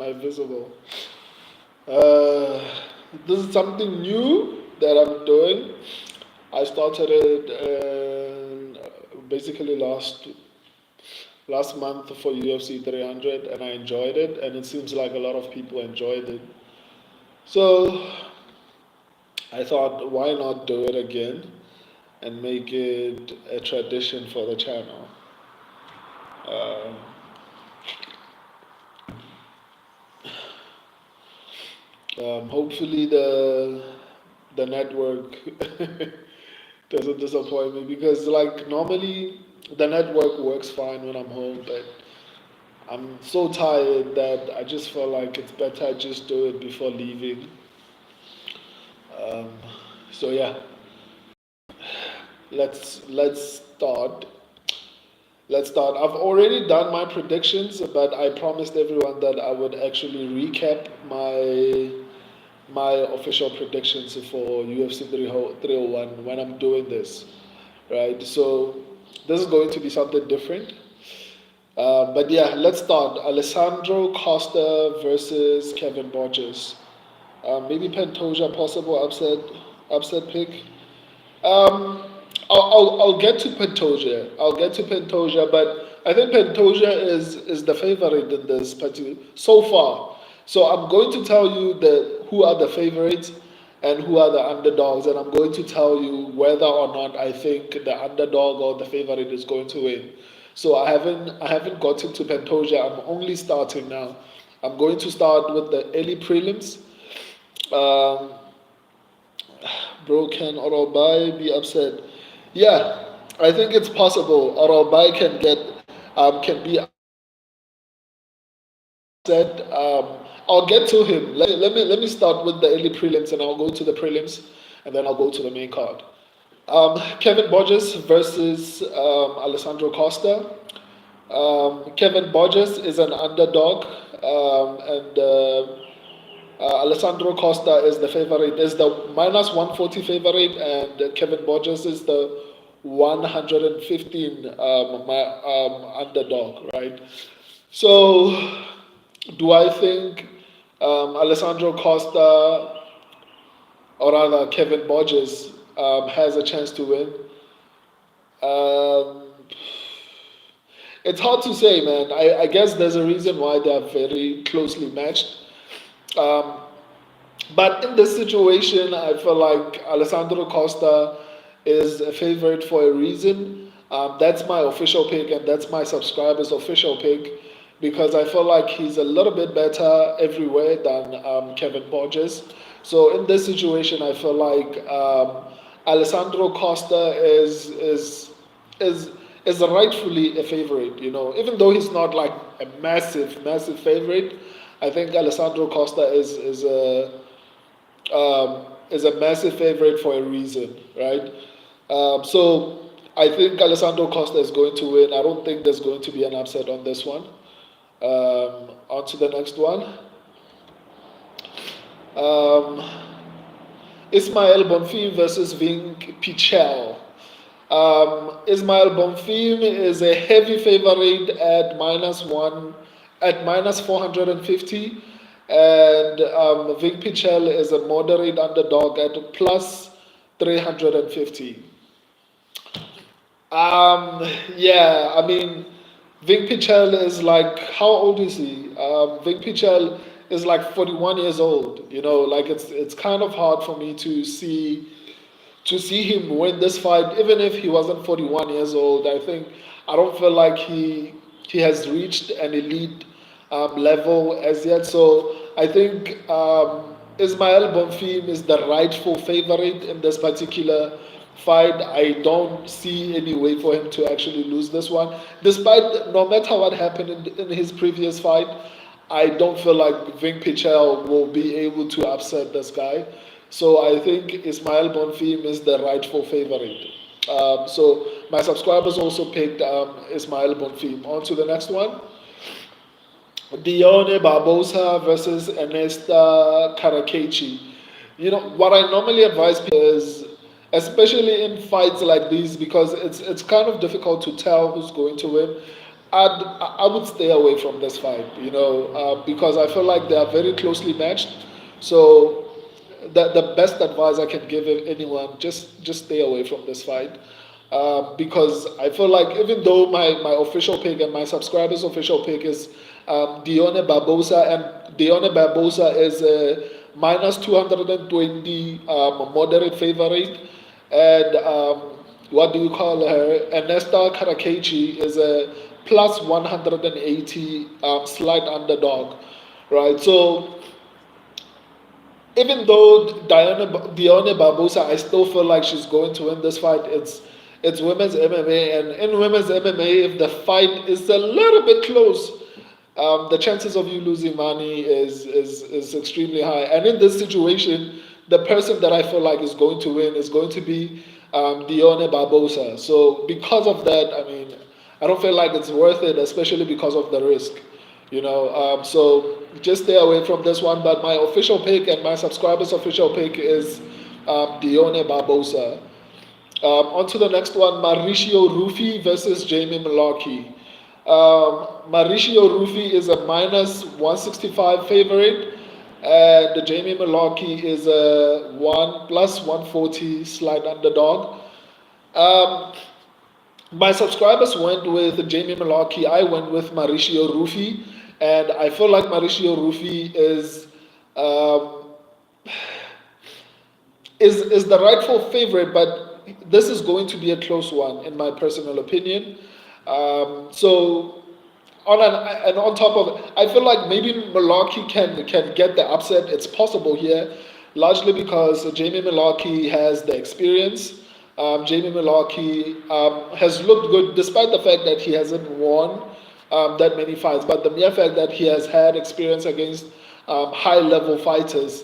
I visible? Uh, this is something new that I'm doing. I started it basically last month for UFC 300, and I enjoyed it, and it seems like a lot of people enjoyed it. So I thought, why not do it again and make it a tradition for the channel? Um, Hopefully the network doesn't disappoint me because like normally the network works fine when I'm home, but I'm so tired that I just feel like it's better I just do it before leaving. Um, so yeah, let's start. Let's start. I've already done my predictions, but I promised everyone that I would actually recap my official predictions for UFC 301 when I'm doing this, right? So this is going to be something different. But yeah, let's start. Alessandro Costa versus Kevin Borges. Maybe Pantoja possible upset pick. Um, I'll get to Pantoja. I'll get to Pantoja, but I think Pantoja is the favorite in this particular so far. So I'm going to tell you who are the favorites and who are the underdogs, and I'm going to tell you whether or not I think the underdog or the favorite is going to win. So I haven't gotten to Pantoja. I'm only starting now. I'm going to start with the early prelims. Um, Bro, can Orobai be upset? Yeah, I think it's possible. Orobai can be upset. I'll get to him. Let me start with the early prelims, and I'll go to the prelims, and then I'll go to the main card. Kevin Borges versus Alessandro Costa. Kevin Borges is an underdog, and Alessandro Costa is the favorite, is the minus 140 favorite, and Kevin Borges is the 115 underdog, right? So, do I think Alessandro Costa, or rather Kevin Borges, has a chance to win? Um, it's hard to say, man. I guess there's a reason why they are very closely matched. Um, But in this situation, I feel like Alessandro Costa is a favorite for a reason. That's my official pick, and that's my subscribers' official pick because I feel like he's a little bit better everywhere than Kevin Borges. So in this situation, I feel like Alessandro Costa is is rightfully a favorite. You know, even though he's not like a massive favorite, I think Alessandro Costa is a massive favorite for a reason, right? So I think Alessandro Costa is going to win. I don't think there's going to be an upset on this one. On to the next one. Um, Ismael Bonfim versus Vink Pichel. Ismael Bonfim is a heavy favorite at minus 450, and Vink Pichel is a moderate underdog at plus 350. Yeah, I mean, Vink Pichel is like, how old is he? Vink Pichel is like 41 years old. You know, like it's kind of hard for me to see him win this fight, even if he wasn't 41 years old. I don't feel like he has reached an elite level as yet. So I think Ismael Bonfim is the rightful favorite in this particular fight. I don't see any way for him to actually lose this one. Despite no matter what happened in his previous fight, I don't feel like Vink Pichel will be able to upset this guy. So I think Ismail Bonfim is the rightful favorite. So my subscribers also picked Ismail Bonfim. On to the next one. Dione Barbosa versus Ernesta Karakechi. You know, what I normally advise people is, especially in fights like these, because it's kind of difficult to tell who's going to win. I would stay away from this fight, because I feel like they are very closely matched. So the best advice I can give anyone, just stay away from this fight. Because I feel like even though my official pick and my subscribers' official pick is Dione Barbosa, and Dione Barbosa is a minus 220 moderate favorite, and what do you call her? Ernesta Karakachi is a plus 180 slight underdog, right? So even though Dione Barbosa, I still feel like she's going to win this fight. It's women's MMA, and in women's MMA, if the fight is a little bit close, the chances of you losing money is extremely high. And in this situation, the person that I feel like is going to win is going to be Dione Barbosa. So because of that, I mean, I don't feel like it's worth it, especially because of the risk. So just stay away from this one. But my official pick and my subscribers' official pick is Dione Barbosa. On to the next one, Mauricio Rufy versus Jamie Mullarkey. Mauricio Rufy is a minus 165 favorite, and Jamie Mullarkey is a 1 plus 140 slight underdog. Um, my subscribers went with Jamie Mullarkey. I went with Mauricio Rufy, and I feel like Mauricio Rufy um, is the rightful favorite, but this is going to be a close one in my personal opinion. So and on top of it, I feel like maybe Mullarkey can get the upset. It's possible here, largely because Jamie Mullarkey has the experience. Jamie Mullarkey has looked good despite the fact that he hasn't won that many fights. But the mere fact that he has had experience against high level fighters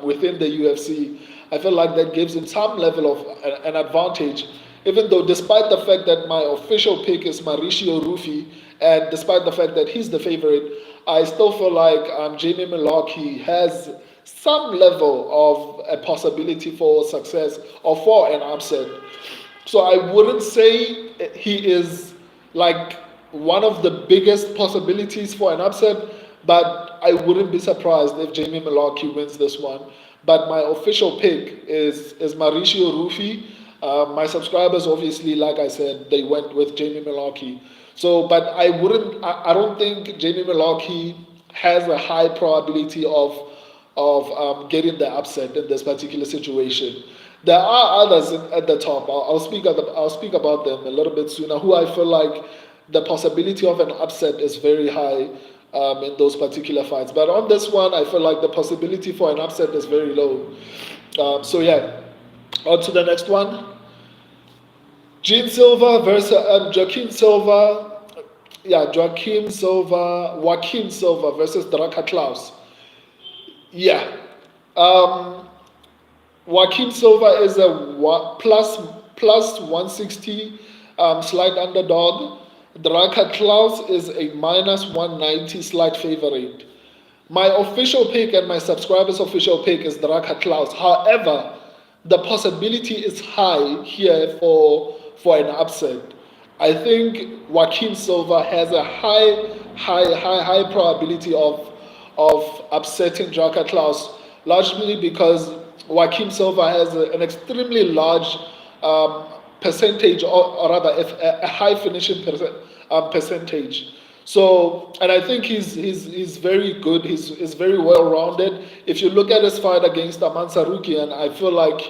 within the UFC, I feel like that gives him some level of an advantage. Even though, despite the fact that my official pick is Mauricio Rufy, and despite the fact that he's the favorite, I still feel like Jamie Mullarkey has some level of a possibility for success or for an upset. So I wouldn't say he is like one of the biggest possibilities for an upset, but I wouldn't be surprised if Jamie Mullarkey wins this one. But my official pick is Mauricio Rufy. My subscribers, obviously, like I said, they went with Jamie Mullarkey. So, but I don't think Jamie Mullarkey has a high probability of getting the upset in this particular situation. There are others at the top. I'll speak about them a little bit sooner. Who I feel like the possibility of an upset is very high in those particular fights. But on this one, I feel like the possibility for an upset is very low. So yeah, on to the next one. Gene Silva versus Joaquin Silva. Yeah, Joaquin Silva versus Draka Klaus. Yeah. Joaquin Silva is a plus 160 slight underdog. Draka Klaus is a minus 190 slight favorite. My official pick and my subscribers' official pick is Draka Klaus. However, the possibility is high here for an upset. I think Joaquin Silva has a high probability of upsetting Draka Klaus, largely because Joaquin Silva has an extremely large percentage, or rather a high finishing percentage. So, and I think he's very good. He's very well rounded. If you look at his fight against Aman Sarukian, I feel like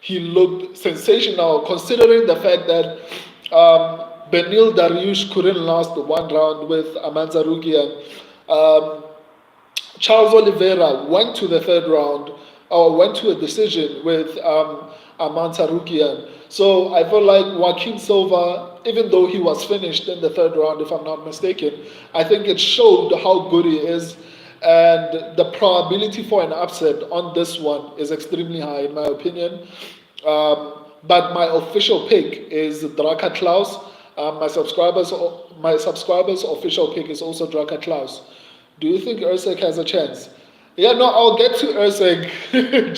he looked sensational, considering the fact that Benil Dariush couldn't last one round with Aman Sarukian. Charles Oliveira went to the third round, or went to a decision with Aman Sarukian. So I feel like Joaquin Silva, even though he was finished in the third round, if I'm not mistaken, I think it showed how good he is, and the probability for an upset on this one is extremely high, in my opinion. But my official pick is Draka Klaus. My subscribers' official pick is also Draka Klaus. Do you think Usyk has a chance? Yeah, no, I'll get to Usyk.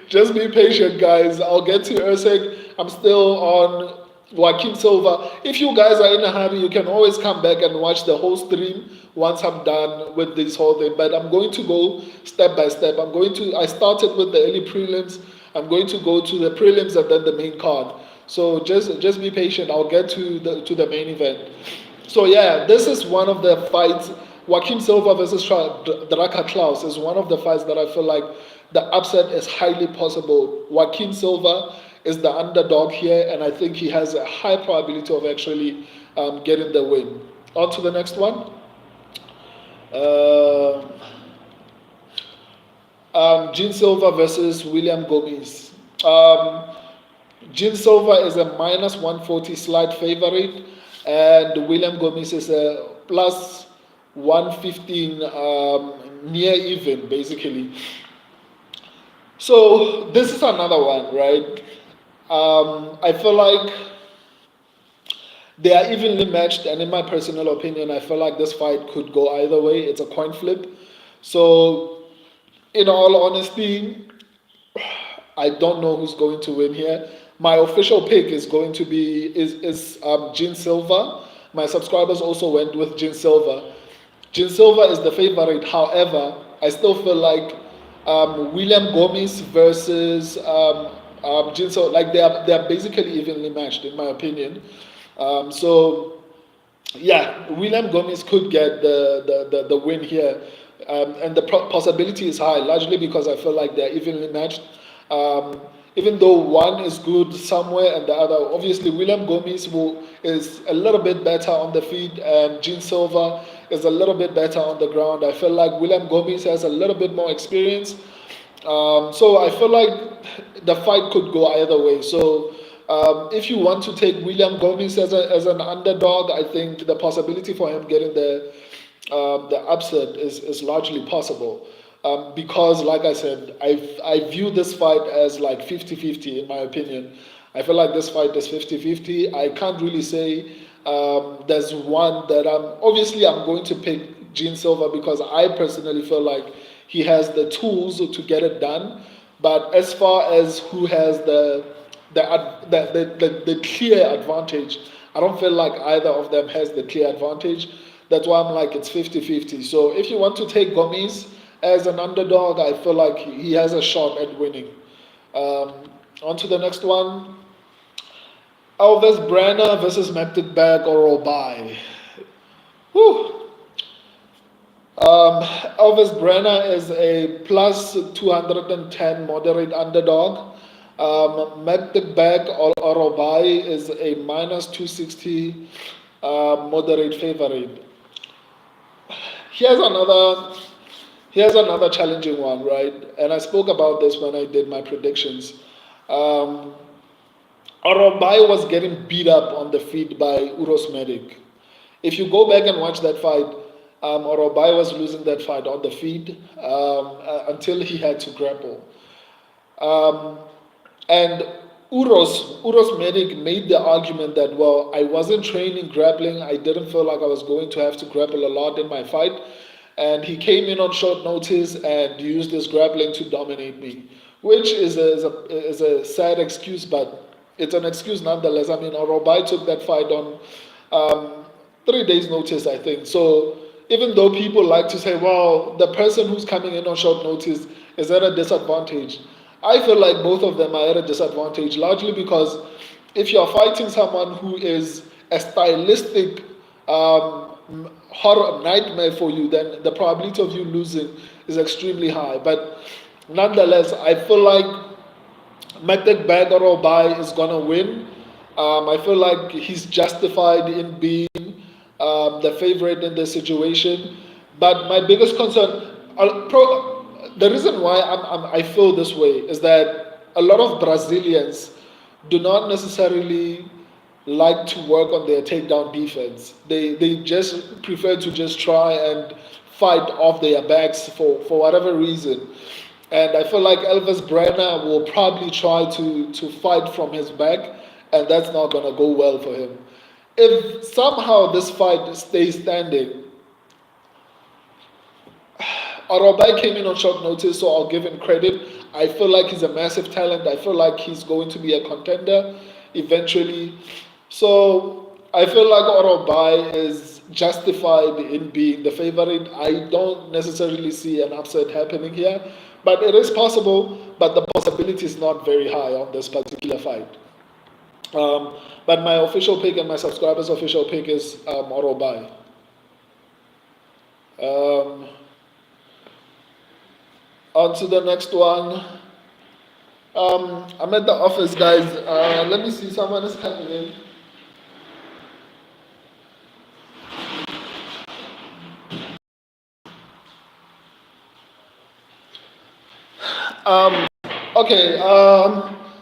just be patient, guys. I'll get to Usyk. I'm still Joaquin Silva. If you guys are in a hurry, you can always come back and watch the whole stream once I'm done with this whole thing. But I'm going to go step by step. I started with the early prelims. I'm going to go to the prelims and then the main card. So just be patient. I'll get to the main event. So yeah, this is one of the fights. Joaquim Silva versus Draka Klaus is one of the fights that I feel like the upset is highly possible. Joaquim Silva is the underdog here, and I think he has a high probability of actually getting the win. On to the next one. Um Gene Silva versus William Gomez. Gene Silva is a minus 140 slight favorite, and William Gomez is a plus 115, near even, basically. So this is another one, right? I feel like they are evenly matched, and in my personal opinion, I feel like this fight could go either way. It's a coin flip. So, in all honesty, I don't know who's going to win here. My official pick is going to be Gene Silva. My subscribers also went with Gene Silva. Gene Silva is the favorite. However, I still feel like William Gomez versus Gene Silva, like they are basically evenly matched in my opinion. So yeah, William Gomez could get the win here. And the possibility is high, largely because I feel like they're evenly matched. Even though one is good somewhere and the other, obviously William Gomez is a little bit better on the feet, and Gene Silva is a little bit better on the ground. I feel like William Gomez has a little bit more experience. So I feel like the fight could go either way. So if you want to take William Gomez as an underdog, I think the possibility for him getting the upset is largely possible. Because, like I said, I view this fight as like 50-50 in my opinion. I feel like this fight is 50-50. I can't really say there's one that I'm going to pick Gene Silva because I personally feel like he has the tools to get it done. But as far as who has the clear advantage, I don't feel like either of them has the clear advantage. That's why I'm like it's 50-50. So if you want to take Gomez as an underdog, I feel like he has a shot at winning. Um, on to the next one. Elvis Brenner versus Bag or Robai. Whew. Elvis Brenner is a plus 210 moderate underdog. Bag or Robai is a minus 260 moderate favorite. Here's another challenging one, right? And I spoke about this when I did my predictions. Orobai was getting beat up on the feet by Uros Medic. If you go back and watch that fight, Orobai was losing that fight on the feet until he had to grapple. And Uros Medic made the argument that, well, I wasn't training grappling. I didn't feel like I was going to have to grapple a lot in my fight. And he came in on short notice and used his grappling to dominate me, which is a sad excuse, but it's an excuse nonetheless. I mean, Orobai took that fight on 3 days' notice, I think. So even though people like to say, well, the person who's coming in on short notice is at a disadvantage, I feel like both of them are at a disadvantage, largely because if you're fighting someone who is a stylistic horror nightmare for you, then the probability of you losing is extremely high. But nonetheless, I feel like Bag or Obai is gonna win. I feel like he's justified in being the favorite in this situation. But my biggest concern, the reason why I feel this way is that a lot of Brazilians do not necessarily like to work on their takedown defense. They just prefer to just try and fight off their backs for whatever reason. And I feel like Elvis Brenner will probably try to fight from his back, and that's not going to go well for him. If somehow this fight stays standing, Arobai came in on short notice, so I'll give him credit. I feel like he's a massive talent. I feel like he's going to be a contender eventually. So I feel like Orobai is justified in being the favorite. I don't necessarily see an upset happening here, but it is possible, but the possibility is not very high on this particular fight. But my official pick and my subscribers' official pick is Orobai. Um, on to the next one. I'm at the office, guys. Let me see, someone is coming in. Um, okay,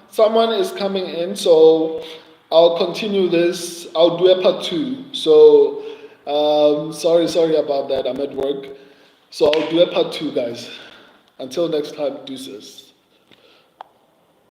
someone is coming in, so I'll continue this. I'll do a part two. So, sorry about that. I'm at work. So I'll do a part two, guys. Until next time, deuces.